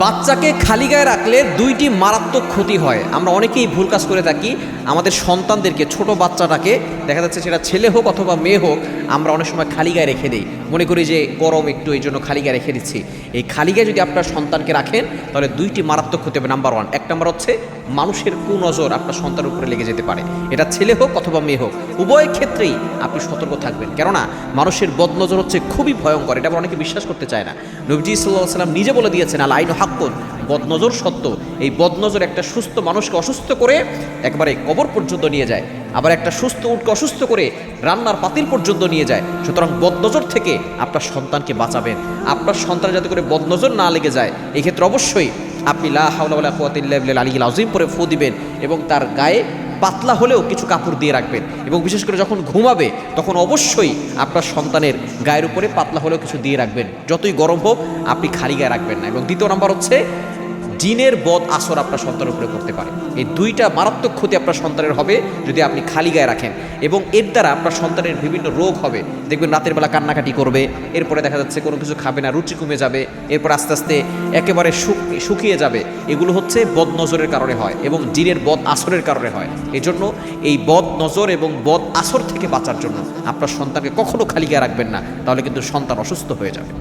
বাচ্চাকে খালি গায়ে রাখলে দুইটি মারাত্মক ক্ষতি হয়। আমরা অনেকেই ভুল কাজ করে থাকি। আমাদের সন্তানদেরকে, ছোট বাচ্চাটাকে দেখা যাচ্ছে সেটা ছেলে হোক অথবা মেয়ে হোক, আমরা অনেক সময় খালি গায়ে রেখে দিই, মনে করি যে গরম একটু, এই জন্য খালি গায়ে রেখে দিচ্ছি। এই খালি গায়ে যদি আপনার সন্তানকে রাখেন তাহলে দুইটি মারাত্মক ক্ষতি হবে। নাম্বার ওয়ান, এক নাম্বার হচ্ছে মানুষের কুনজর আপনার সন্তানের উপরে লেগে যেতে পারে। এটা ছেলে হোক অথবা মেয়ে হোক, উভয় ক্ষেত্রেই আপনি সতর্ক থাকবেন, কেননা মানুষের বদনজর হচ্ছে খুবই ভয়ঙ্কর। এটা আমরা অনেকে বিশ্বাস করতে চায় না। নবীজি সাল্লাল্লাহু আলাইহি ওয়াসাল্লাম নিজে বলে দিয়েছেন, আল আইনু হাক্কুন, বদনজর সত্য। এই বদনজর একটা সুস্থ মানুষকে অসুস্থ করে একবারে কবর পর্যন্ত নিয়ে যায়, আবার একটা সুস্থ উটকে অসুস্থ করে রান্নার পাতিল পর্যন্ত নিয়ে যায়। সুতরাং বদনজর থেকে আপনার সন্তানকে বাঁচাবেন। আপনার সন্তান যাতে করে বদনজর না লেগে যায়, এক্ষেত্রে অবশ্যই আপনি লা হাওলা ওয়ালা কুওয়াতা ইল্লা বিল্লাহিল আলিয়্যিল আযীম পরে ফু দিবেন এবং তার গায়ে পাতলা হলেও কিছু কাপড় দিয়ে রাখবেন। এবং বিশেষ করে যখন ঘুমাবে তখন অবশ্যই আপনার সন্তানের গায়ের উপরে পাতলা হলেও কিছু দিয়ে রাখবেন। যতই গরম হোক আপনি খালি গায়ে রাখবেন না। এবং দ্বিতীয় নাম্বার হচ্ছে, জিনের বদ আসর আপনার সন্তানের উপরে করতে পারে। এই দুইটা মারাত্মক ক্ষতি আপনার সন্তানের হবে যদি আপনি খালি গায়ে রাখেন। এবং এর দ্বারা আপনার সন্তানের বিভিন্ন রোগ হবে। দেখবেন রাতের বেলা কান্নাকাটি করবে, এরপরে দেখা যাচ্ছে কোনো কিছু খাবে না, রুচি কমে যাবে, এরপর আস্তে আস্তে একেবারে শুকিয়ে যাবে। এগুলো হচ্ছে বদ নজরের কারণে হয় এবং জিনের বদ আসরের কারণে হয়। এই জন্য এই বদ নজর এবং বদ আসর থেকে বাঁচার জন্য আপনার সন্তানকে কখনো খালি গায়ে রাখবেন না, তাহলে কিন্তু সন্তান অসুস্থ হয়ে যাবে।